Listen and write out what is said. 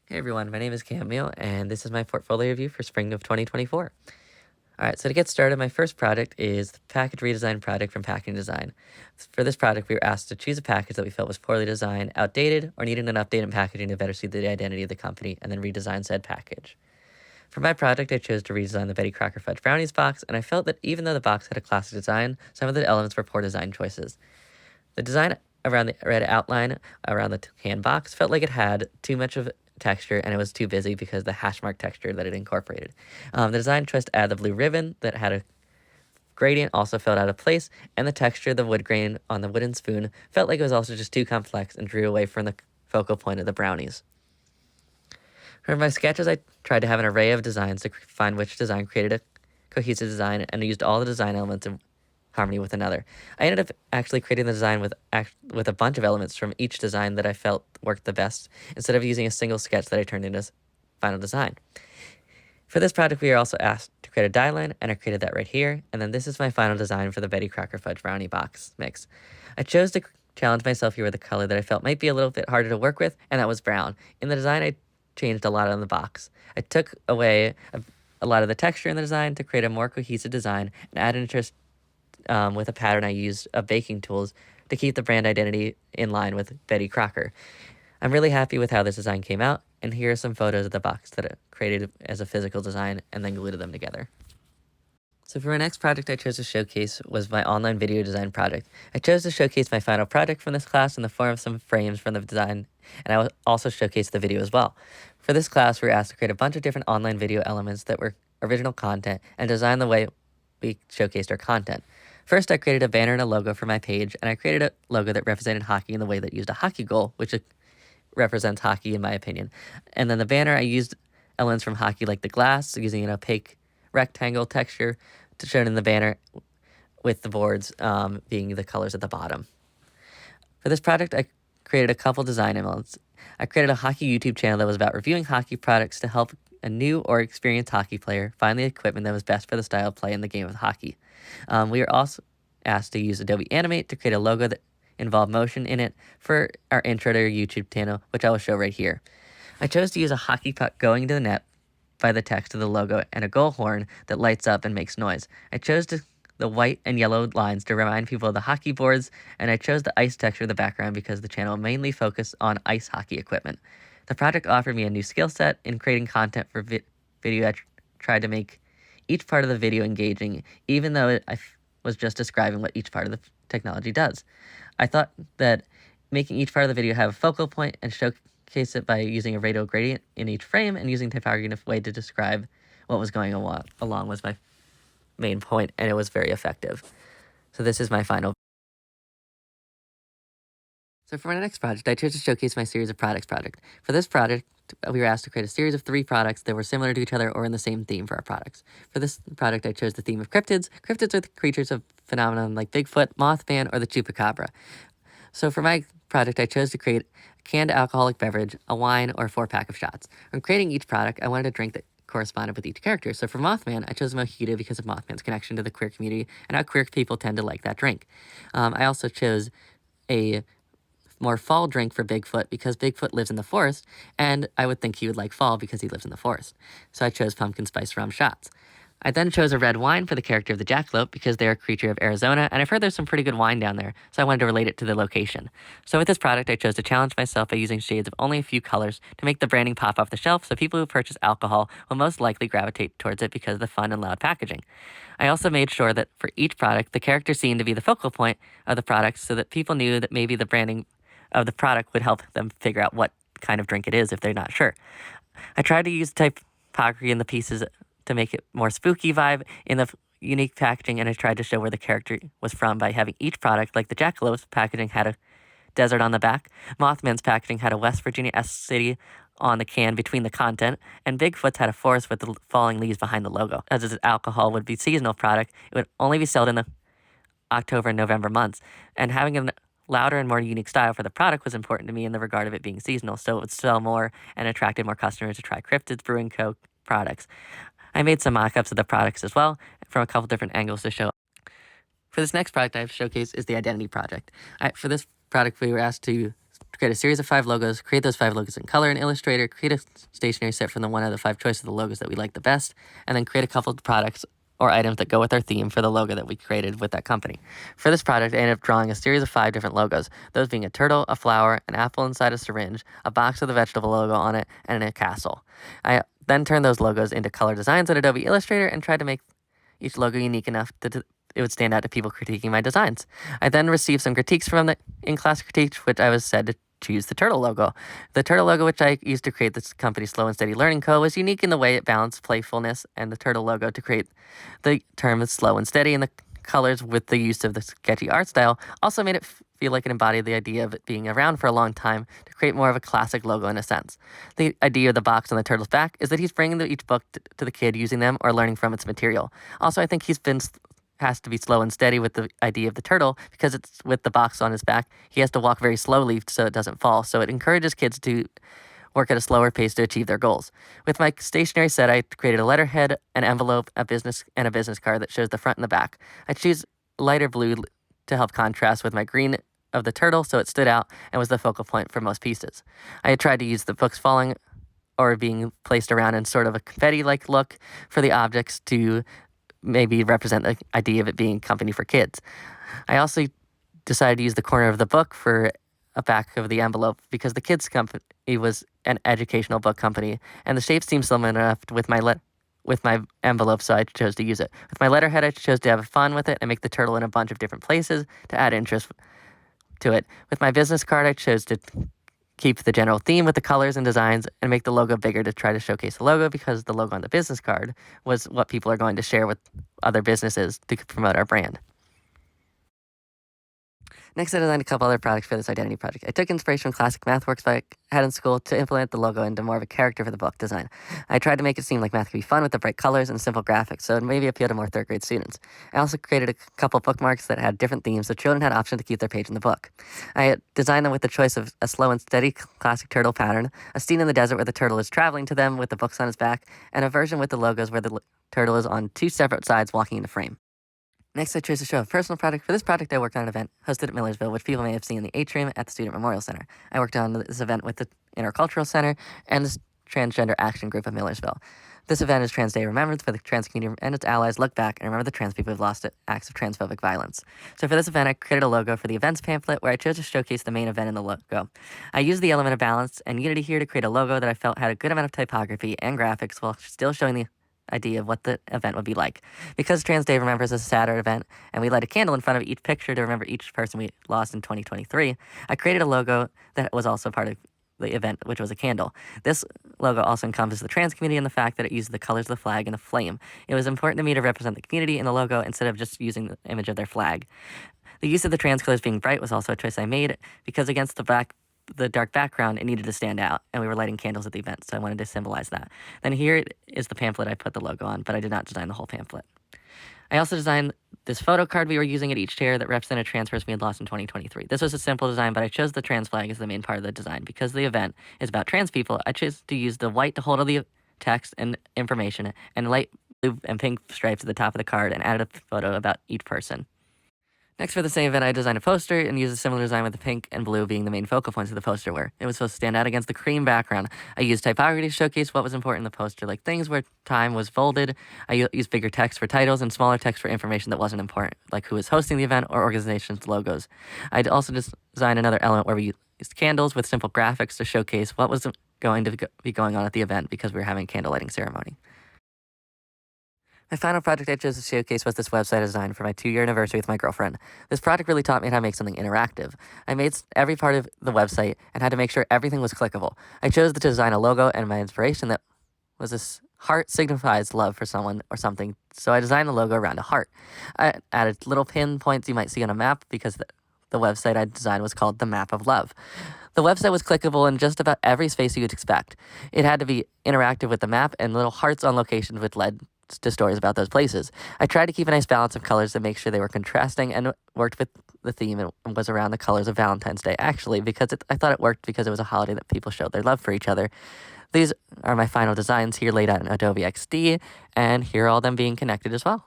Hey everyone, my name is Camille, and this is my portfolio review for spring of 2024. Alright, so to get started, my first project is the package redesign project from Packaging Design. For this project, we were asked to choose a package that we felt was poorly designed, outdated, or needed an update in packaging to better suit the identity of the company, and then redesign said package. For my project, I chose to redesign the Betty Crocker Fudge Brownies box, and I felt that even though the box had a classic design, some of the elements were poor design choices. The design around the red outline around the can box felt like it had too much of texture and it was too busy because of the hash mark texture that it incorporated. The design choice to add the blue ribbon that had a gradient also felt out of place, and the texture of the wood grain on the wooden spoon felt like it was also just too complex and drew away from the focal point of the brownies. For my sketches, I tried to have an array of designs to find which design created a cohesive design and used all the design elements in harmony with another. I ended up actually creating the design with a bunch of elements from each design that I felt worked the best, instead of using a single sketch that I turned into final design. For this project, we were also asked to create a die line, and I created that right here, and then this is my final design for the Betty Crocker Fudge Brownie box mix. I chose to challenge myself here with a color that I felt might be a little bit harder to work with, and that was brown. In the design, I changed a lot on the box. I took away a lot of the texture in the design to create a more cohesive design and add interest with a pattern I used of baking tools to keep the brand identity in line with Betty Crocker. I'm really happy with how this design came out, and here are some photos of the box that I created as a physical design and then glued them together. So for my next project I chose to showcase was my online video design project. I chose to showcase my final project from this class in the form of some frames from the design, and I will also showcase the video as well. For this class, we were asked to create a bunch of different online video elements that were original content and design the way we showcased our content. First, I created a banner and a logo for my page, and I created a logo that represented hockey in the way that used a hockey goal, which represents hockey in my opinion. And then the banner, I used elements from hockey like the glass, using an opaque rectangle texture to show in the banner with the boards being the colors at the bottom. For this project, I created a couple design elements. I created a hockey YouTube channel that was about reviewing hockey products to help a new or experienced hockey player find the equipment that was best for the style of play in the game of hockey. We were also asked to use Adobe Animate to create a logo that involved motion in it for our intro to our YouTube channel, which I will show right here. I chose to use a hockey puck going to the net by the text of the logo and a goal horn that lights up and makes noise. I chose the white and yellow lines to remind people of the hockey boards, and I chose the ice texture of the background because the channel mainly focused on ice hockey equipment. The project offered me a new skill set in creating content for video. I tried to make each part of the video engaging, even though I was just describing what each part of the technology does. I thought that making each part of the video have a focal point and showcase it by using a radial gradient in each frame and using typography in a way to describe what was going along was my main point, and it was very effective. So this is my final. So for my next project, I chose to showcase my series of products project. For this project, we were asked to create a series of 3 products that were similar to each other or in the same theme for our products. For this project, I chose the theme of cryptids. Cryptids are the creatures of phenomenon like Bigfoot, Mothman, or the Chupacabra. So for my project, I chose to create a canned alcoholic beverage, a wine, or a 4-pack of shots. When creating each product, I wanted a drink that corresponded with each character. So for Mothman, I chose Mojito because of Mothman's connection to the queer community and how queer people tend to like that drink. I also chose a more fall drink for Bigfoot because Bigfoot lives in the forest, and I would think he would like fall because he lives in the forest. So I chose pumpkin spice rum shots. I then chose a red wine for the character of the jackalope because they're a creature of Arizona, and I've heard there's some pretty good wine down there, so I wanted to relate it to the location. So with this product, I chose to challenge myself by using shades of only a few colors to make the branding pop off the shelf, so people who purchase alcohol will most likely gravitate towards it because of the fun and loud packaging. I also made sure that for each product, the character seemed to be the focal point of the product so that people knew that maybe the branding of the product would help them figure out what kind of drink it is if they're not sure. I tried to use typography in the pieces to make it more spooky vibe in the unique packaging, and I tried to show where the character was from by having each product, like the Jackalopes packaging had a desert on the back, Mothman's packaging had a West Virginia-esque city on the can between the content, and Bigfoot's had a forest with the falling leaves behind the logo. As its alcohol would be seasonal product, it would only be sold in the October and November months, and having a louder and more unique style for the product was important to me in the regard of it being seasonal, so it would sell more and attracted more customers to try Cryptids Brewing Co. products. I made some mock-ups of the products as well from a couple different angles to show. For this next product I have showcased is the Identity Project. For this product, we were asked to create a series of 5 logos, create those 5 logos in color in Illustrator, create a stationery set from the one out of the 5 choices of the logos that we like the best, and then create a couple of products or items that go with our theme for the logo that we created with that company. For this project, I ended up drawing a series of 5 different logos, those being a turtle, a flower, an apple inside a syringe, a box with a vegetable logo on it, and a castle. I then turned those logos into color designs in Adobe Illustrator and tried to make each logo unique enough that it would stand out to people critiquing my designs. I then received some critiques from the in-class critiques, which I was said to choose the turtle logo. The turtle logo, which I used to create this company's Slow and Steady Learning Co., was unique in the way it balanced playfulness and the turtle logo to create the term of slow and steady, and the colors with the use of the sketchy art style also made it feel like it embodied the idea of it being around for a long time to create more of a classic logo in a sense. The idea of the box on the turtle's back is that he's bringing each book to the kid using them or learning from its material. Also, I think has to be slow and steady with the idea of the turtle because it's with the box on his back. He has to walk very slowly so it doesn't fall. So it encourages kids to work at a slower pace to achieve their goals. With my stationery set, I created a letterhead, an envelope, a business card that shows the front and the back. I choose lighter blue to help contrast with my green of the turtle so it stood out and was the focal point for most pieces. I had tried to use the books falling or being placed around in sort of a confetti-like look for the objects to maybe represent the idea of it being a company for kids. I also decided to use the corner of the book for a back of the envelope because the kids' company was an educational book company, and the shape seemed similar enough with my envelope, so I chose to use it. With my letterhead, I chose to have fun with it and make the turtle in a bunch of different places to add interest to it. With my business card, I chose to keep the general theme with the colors and designs and make the logo bigger to try to showcase the logo because the logo on the business card was what people are going to share with other businesses to promote our brand. Next, I designed a couple other products for this identity project. I took inspiration from classic math works I had in school to implement the logo into more of a character for the book design. I tried to make it seem like math could be fun with the bright colors and simple graphics, so it maybe appeal to more third grade students. I also created a couple bookmarks that had different themes, so children had option to keep their page in the book. I designed them with the choice of a slow and steady classic turtle pattern, a scene in the desert where the turtle is traveling to them with the books on his back, and a version with the logos where the turtle is on 2 separate sides walking into frame. Next, I chose to show a personal project. For this project, I worked on an event hosted at Millersville, which people may have seen in the atrium at the Student Memorial Center. I worked on this event with the Intercultural Center and the Transgender Action Group of Millersville. This event is Trans Day Remembrance, where the trans community and its allies look back and remember the trans people who've lost to acts of transphobic violence. So for this event, I created a logo for the events pamphlet where I chose to showcase the main event in the logo. I used the element of balance and unity here to create a logo that I felt had a good amount of typography and graphics while still showing the idea of what the event would be like. Because Trans Day Remembers is a sadder event, and we light a candle in front of each picture to remember each person we lost in 2023, I created a logo that was also part of the event, which was a candle. This logo also encompasses the trans community and the fact that it uses the colors of the flag and the flame. It was important to me to represent the community in the logo instead of just using the image of their flag. The use of the trans colors being bright was also a choice I made because against the dark background, it needed to stand out, and we were lighting candles at the event, so I wanted to symbolize that. Then here is the pamphlet I put the logo on, but I did not design the whole pamphlet. I also designed this photo card we were using at each chair that represented a trans person we had lost in 2023. This was a simple design, but I chose the trans flag as the main part of the design. Because the event is about trans people, I chose to use the white to hold all the text and information, and light blue and pink stripes at the top of the card, and added a photo about each person. Next, for the same event, I designed a poster and used a similar design with the pink and blue being the main focal points of the poster where it was supposed to stand out against the cream background. I used typography to showcase what was important in the poster, like things where time was bolded. I used bigger text for titles and smaller text for information that wasn't important, like who was hosting the event or organization's logos. I'd also designed another element where we used candles with simple graphics to showcase what was going to be going on at the event because we were having a candle lighting ceremony. My final project I chose to showcase was this website design for my 2-year anniversary with my girlfriend. This project really taught me how to make something interactive. I made every part of the website and had to make sure everything was clickable. I chose to design a logo and my inspiration that was this heart signifies love for someone or something, so I designed the logo around a heart. I added little pinpoints you might see on a map because the website I designed was called The Map of Love. The website was clickable in just about every space you would expect. It had to be interactive with the map and little hearts on locations which led to stories about those places. I tried to keep a nice balance of colors to make sure they were contrasting and worked with the theme and was around the colors of Valentine's Day, actually, because I thought it worked because it was a holiday that people showed their love for each other. These are my final designs here laid out in Adobe XD, and here are all them being connected as well.